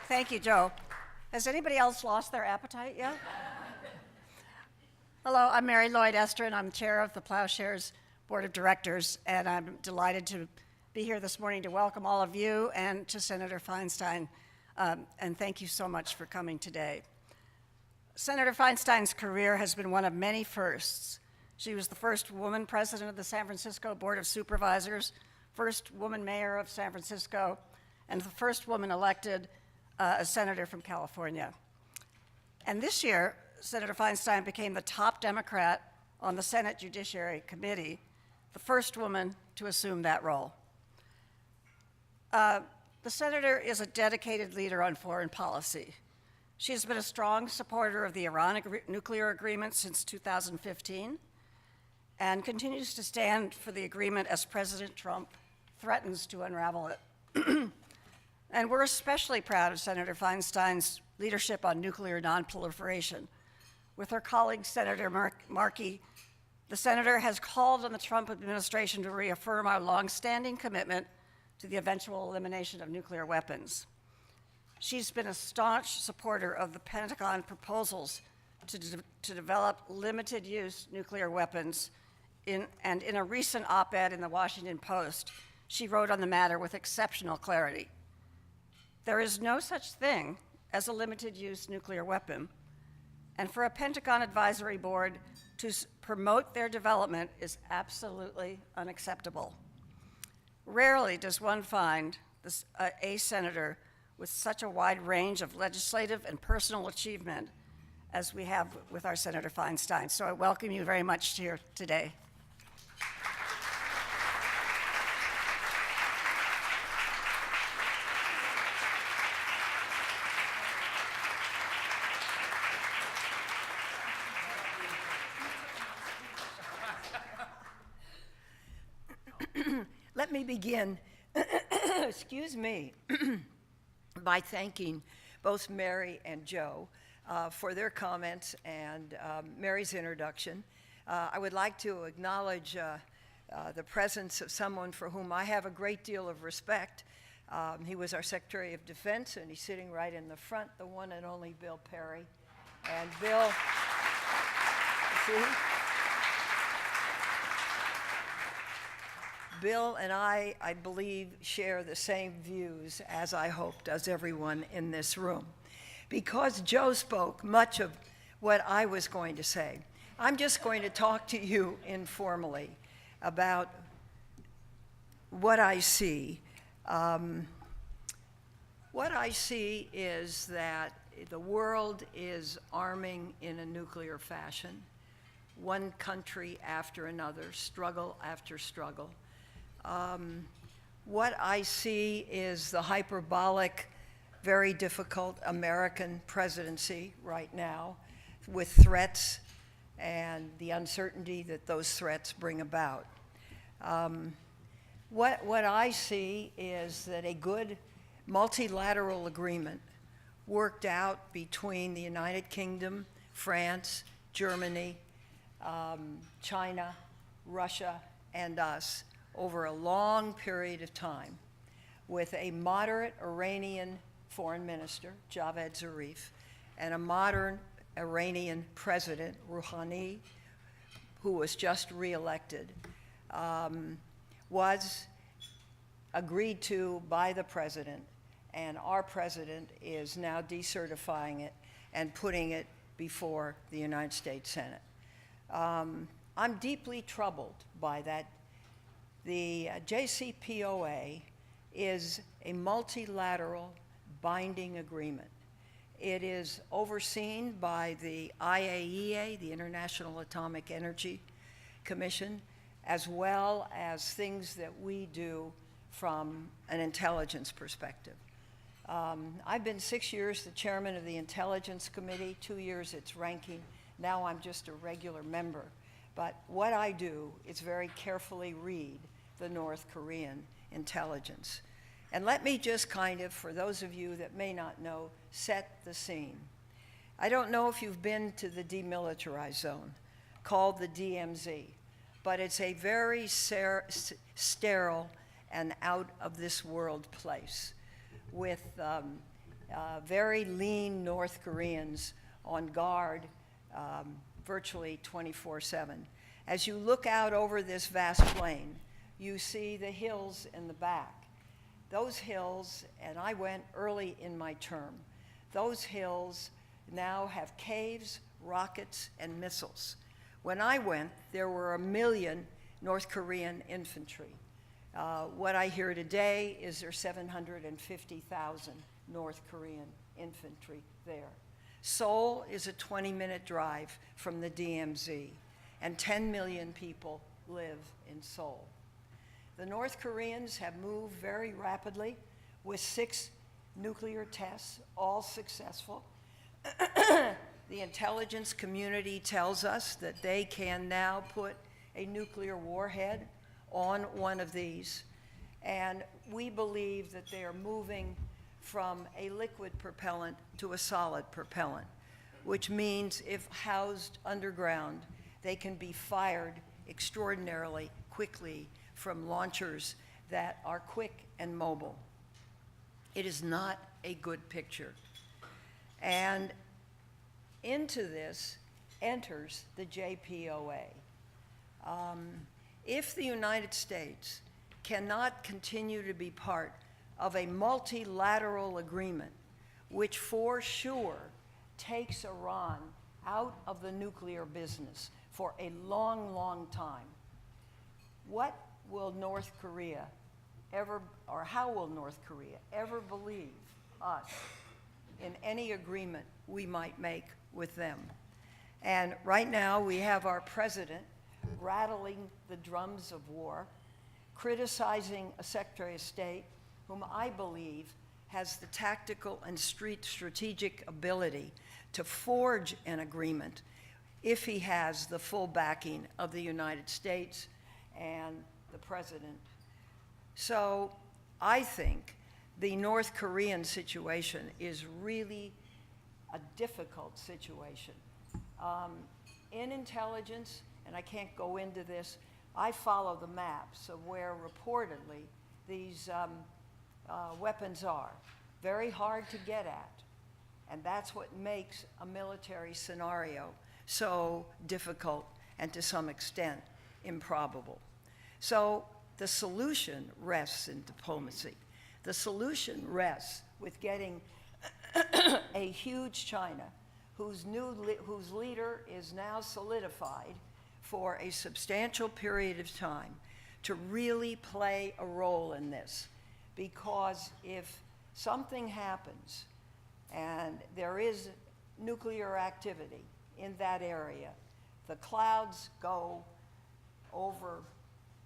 Thank you, Joe. Has anybody else lost their appetite yet? Hello, I'm Mary Lloyd Ester, and I'm chair of the Ploughshares Board of Directors, and I'm delighted to be here this morning to welcome all of you and to Senator Feinstein, and thank you so much for coming today. Senator Feinstein's career has been one of many firsts. She was the first woman president of the San Francisco Board of Supervisors, first woman mayor of San Francisco, and the first woman elected a senator from California. And this year, Senator Feinstein became the top Democrat on the Senate Judiciary Committee, the first woman to assume that role. The senator is a dedicated leader on foreign policy. She has been a strong supporter of the Iran nuclear agreement since 2015 and continues to stand for the agreement as President Trump threatens to unravel it. And we're especially proud of Senator Feinstein's leadership on nuclear nonproliferation. With her colleague, Senator Markey, the senator has called on the Trump administration to reaffirm our longstanding commitment to the eventual elimination of nuclear weapons. She's been a staunch supporter of the Pentagon proposals to develop limited-use nuclear weapons, and in a recent op-ed in the Washington Post, she wrote on the matter with exceptional clarity. There is no such thing as a limited-use nuclear weapon, and for a Pentagon advisory board to promote their development is absolutely unacceptable. Rarely does one find a senator with such a wide range of legislative and personal achievement as we have with our Senator Feinstein. So I welcome you very much here today. Let me begin, excuse me, by thanking both Mary and Joe for their comments and Mary's introduction. I would like to acknowledge the presence of someone for whom I have a great deal of respect. He was our Secretary of Defense, and he's sitting right in the front, the one and only Bill Perry. And Bill, see? Bill and I believe, share the same views, as I hope does everyone in this room. Because Joe spoke much of what I was going to say, I'm just going to talk to you informally about what I see. What I see is that the world is arming in a nuclear fashion, one country after another, struggle after struggle. What I see is the hyperbolic, very difficult American presidency right now with threats and the uncertainty that those threats bring about. What I see is that a good multilateral agreement worked out between the United Kingdom, France, Germany, China, Russia, and us over a long period of time with a moderate Iranian foreign minister, Javad Zarif, and a modern Iranian president, Rouhani, who was just reelected, was agreed to by the president, and our president is now decertifying it and putting it before the United States Senate. I'm deeply troubled by that. The JCPOA is a multilateral binding agreement. It is overseen by the IAEA, the International Atomic Energy Commission, as well as things that we do from an intelligence perspective. I've been 6 years the chairman of the Intelligence Committee, 2 years its ranking. Now I'm just a regular member. But what I do is very carefully read the North Korean intelligence. And let me just kind of, for those of you that may not know, set the scene. I don't know if you've been to the demilitarized zone, called the DMZ, but it's a very sterile and out of this world place with very lean North Koreans on guard virtually 24/7. As you look out over this vast plain, you see the hills in the back. Those hills, and I went early in my term, those hills now have caves, rockets, and missiles. When I went, there were 1 million North Korean infantry. What I hear today is there's 750,000 North Korean infantry there. Seoul is a 20-minute drive from the DMZ, and 10 million people live in Seoul. The North Koreans have moved very rapidly with 6 nuclear tests, all successful. The intelligence community tells us that they can now put a nuclear warhead on one of these, and we believe that they are moving from a liquid propellant to a solid propellant, which means if housed underground, they can be fired extraordinarily quickly from launchers that are quick and mobile. It is not a good picture. And into this enters the JPOA. If the United States cannot continue to be part of a multilateral agreement, which for sure takes Iran out of the nuclear business for a long, long time, what will North Korea ever, or how will North Korea ever believe us in any agreement we might make with them? And right now we have our president rattling the drums of war, criticizing a Secretary of State whom I believe has the tactical and strategic ability to forge an agreement if he has the full backing of the United States and the president. So I think the North Korean situation is really a difficult situation. In intelligence, and I can't go into this, I follow the maps of where reportedly these weapons are. Very hard to get at. And that's what makes a military scenario so difficult and to some extent improbable. So the solution rests in diplomacy. The solution rests with getting a huge China whose leader is now solidified for a substantial period of time to really play a role in this. Because if something happens and there is nuclear activity in that area, the clouds go over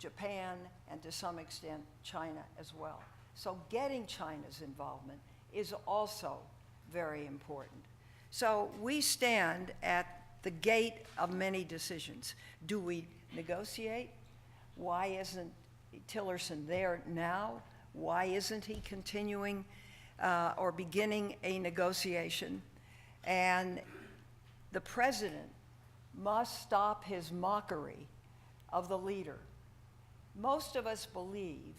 Japan and to some extent China as well. So getting China's involvement is also very important. So we stand at the gate of many decisions. Do we negotiate? Why isn't Tillerson there now? Why isn't he continuing or beginning a negotiation? And the president must stop his mockery of the leader. Most of us believe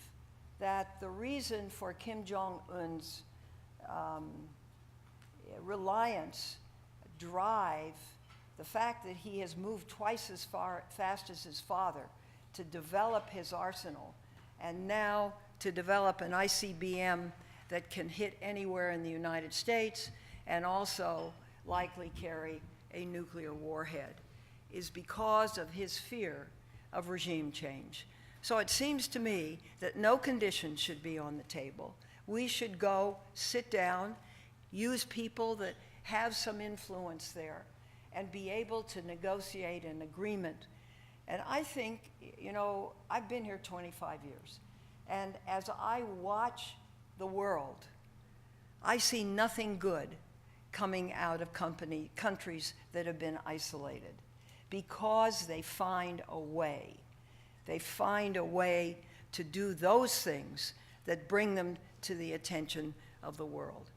that the reason for Kim Jong-un's reliance, drive, the fact that he has moved twice as fast as his father to develop his arsenal, and now to develop an ICBM that can hit anywhere in the United States and also likely carry a nuclear warhead, is because of his fear of regime change. So it seems to me that no conditions should be on the table. We should go, sit down, use people that have some influence there, and be able to negotiate an agreement. And I think, you know, I've been here 25 years, and as I watch the world, I see nothing good coming out of countries that have been isolated, because they find a way. They find a way to do those things that bring them to the attention of the world.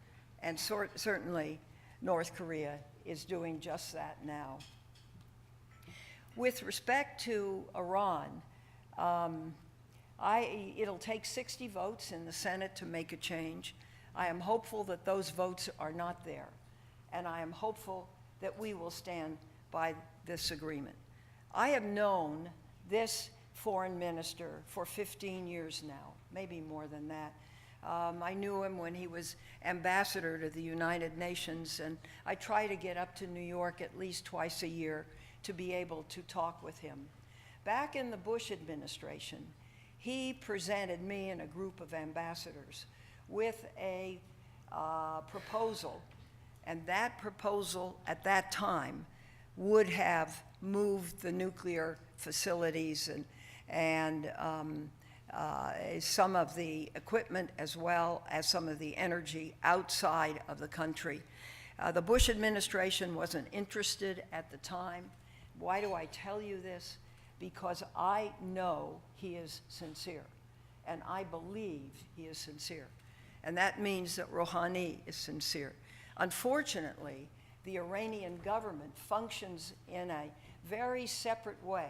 And certainly, North Korea is doing just that now. With respect to Iran, it'll take 60 votes in the Senate to make a change. I am hopeful that those votes are not there, and I am hopeful that we will stand by this agreement. I have known this foreign minister for 15 years now, maybe more than that. I knew him when he was ambassador to the United Nations, and I try to get up to New York at least twice a year to be able to talk with him. Back in the Bush administration, he presented me and a group of ambassadors with a proposal, and that proposal at that time would have moved the nuclear facilities and some of the equipment as well as some of the energy outside of the country. The Bush administration wasn't interested at the time. Why do I tell you this? Because I know he is sincere, and I believe he is sincere. And that means that Rouhani is sincere. Unfortunately, the Iranian government functions in a very separate way.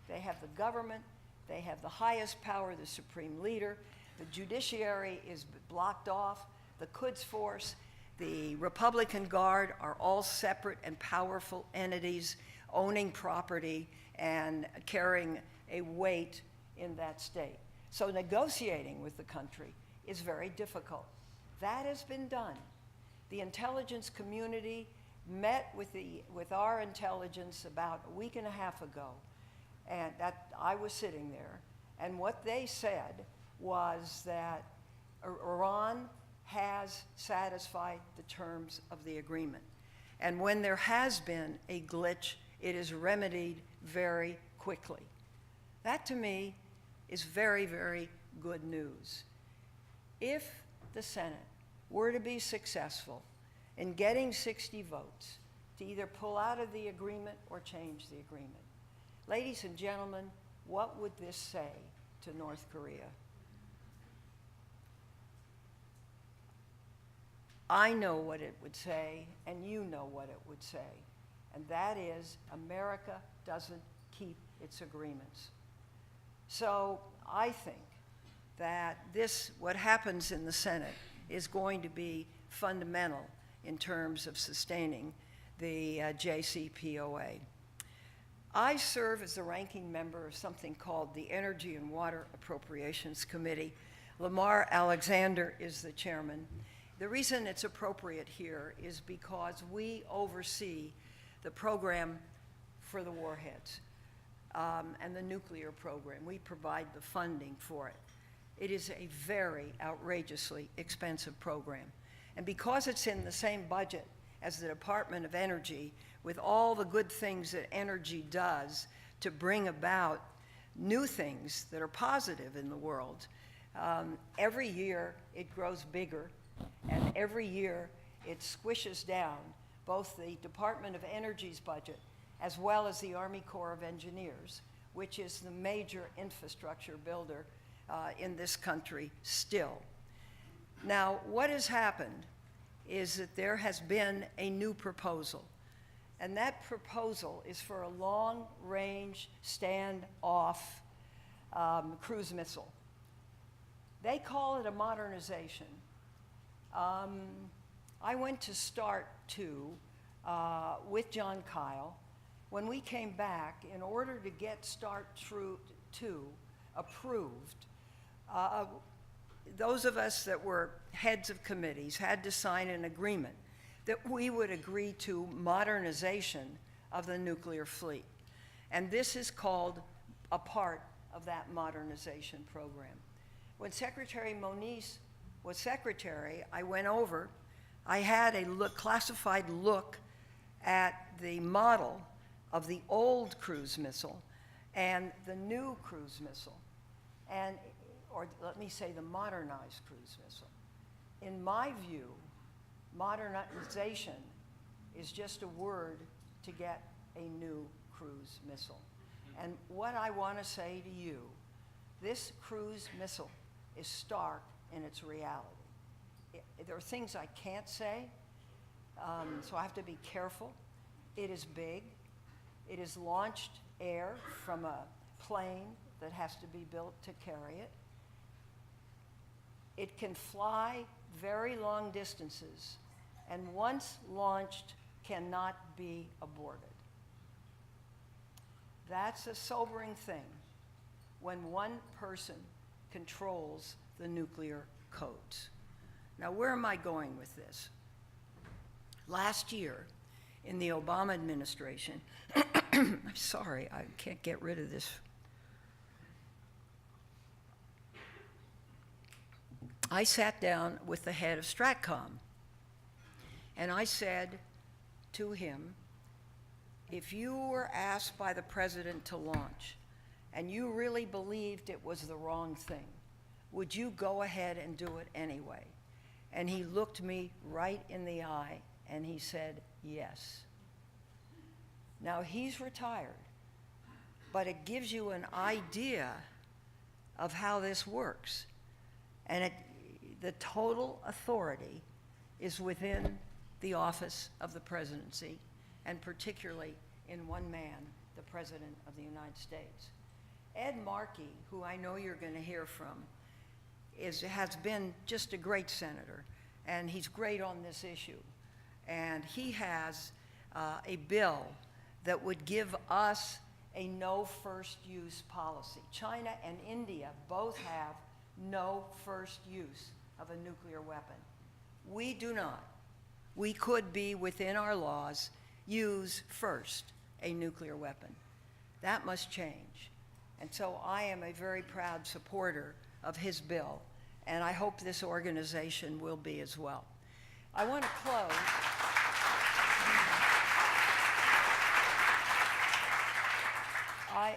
They have the government, they have the highest power, the supreme leader. The judiciary is blocked off. The Quds Force, the Republican Guard are all separate and powerful entities owning property and carrying a weight in that state. So negotiating with the country is very difficult. That has been done. The intelligence community met with our intelligence about a week and a half ago, and that I was sitting there, and what they said was that Iran has satisfied the terms of the agreement. And when there has been a glitch, it is remedied very quickly. That to me is very, very good news. If the Senate were to be successful in getting 60 votes to either pull out of the agreement or change the agreement, ladies and gentlemen, what would this say to North Korea? I know what it would say, and you know what it would say, and that is America doesn't keep its agreements. So I think that what happens in the Senate is going to be fundamental in terms of sustaining the JCPOA. I serve as the ranking member of something called the Energy and Water Appropriations Committee. Lamar Alexander is the chairman. The reason it's appropriate here is because we oversee the program for the warheads and the nuclear program. We provide the funding for it. It is a very outrageously expensive program. And because it's in the same budget as the Department of Energy, with all the good things that energy does to bring about new things that are positive in the world, every year it grows bigger, and every year it squishes down both the Department of Energy's budget as well as the Army Corps of Engineers, which is the major infrastructure builder in this country still. Now, what has happened is that there has been a new proposal, and that proposal is for a long-range stand-off cruise missile. They call it a modernization. I went to START 2 with John Kyle. When we came back, in order to get START 2 approved, those of us that were heads of committees had to sign an agreement that we would agree to modernization of the nuclear fleet. And this is called a part of that modernization program. When Secretary Moniz was secretary, I went over, I had a classified look at the model of the old cruise missile and the new cruise missile, or let me say the modernized cruise missile. In my view, modernization is just a word to get a new cruise missile. And what I want to say to you, this cruise missile is stark in its reality. There are things I can't say, so I have to be careful. It is big. It is launched air from a plane that has to be built to carry it. It can fly very long distances, and once launched, cannot be aborted. That's a sobering thing when one person controls the nuclear codes. Now, where am I going with this? Last year, in the Obama administration, I'm sorry, I can't get rid of this. I sat down with the head of Stratcom, and I said to him, if you were asked by the president to launch, and you really believed it was the wrong thing, would you go ahead and do it anyway? And he looked me right in the eye, and he said, yes. Now, he's retired, but it gives you an idea of how this works. And the total authority is within the office of the presidency, and particularly in one man, the President of the United States. Ed Markey, who I know you're going to hear from, has been just a great senator, and he's great on this issue. And he has a bill that would give us a no first use policy. China and India both have no first use of a nuclear weapon. We do not. We could be, within our laws, use first a nuclear weapon. That must change. And so I am a very proud supporter of his bill, and I hope this organization will be as well. I want to close.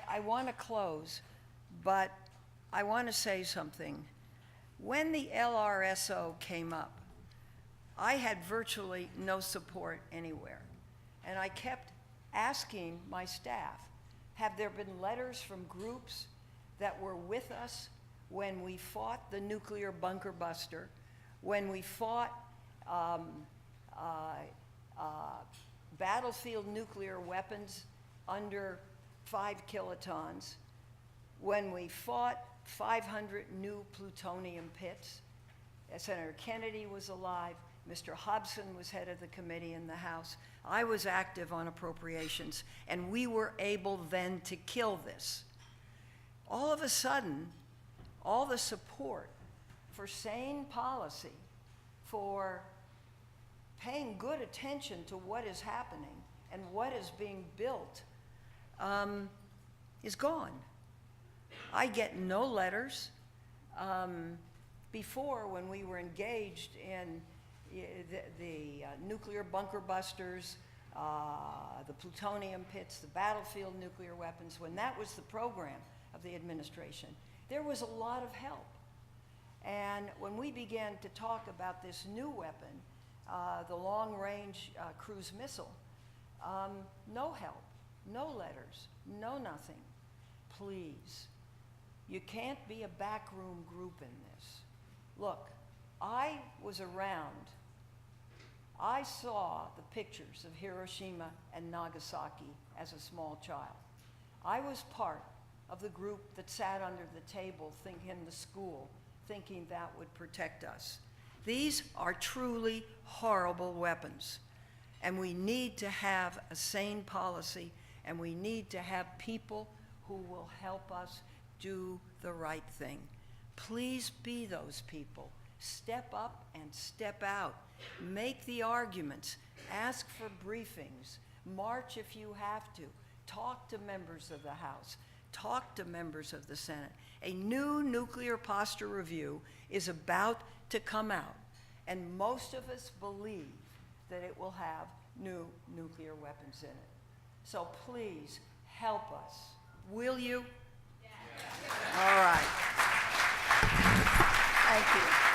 I want to close, but I want to say something. When the LRSO came up, I had virtually no support anywhere. And I kept asking my staff, have there been letters from groups that were with us when we fought the nuclear bunker buster, when we fought battlefield nuclear weapons under 5 kilotons, when we fought 500 new plutonium pits? Senator Kennedy was alive. Mr. Hobson was head of the committee in the House. I was active on appropriations, and we were able then to kill this. All of a sudden, all the support for sane policy, for paying good attention to what is happening and what is being built, is gone. I get no letters. Before, when we were engaged in the nuclear bunker busters, the plutonium pits, the battlefield nuclear weapons, when that was the program of the administration, there was a lot of help. And when we began to talk about this new weapon, the long-range cruise missile, no help, no letters, no nothing. Please, you can't be a backroom group in this. Look, I was around. I saw the pictures of Hiroshima and Nagasaki as a small child. I was part of the group that sat under the table in the school thinking that would protect us. These are truly horrible weapons, and we need to have a sane policy, and we need to have people who will help us do the right thing. Please be those people. Step up and step out. Make the arguments. Ask for briefings. March if you have to. Talk to members of the House. Talk to members of the Senate. A new nuclear posture review is about to come out, and most of us believe that it will have new nuclear weapons in it. So please help us. Will you? Yeah. All right. Thank you.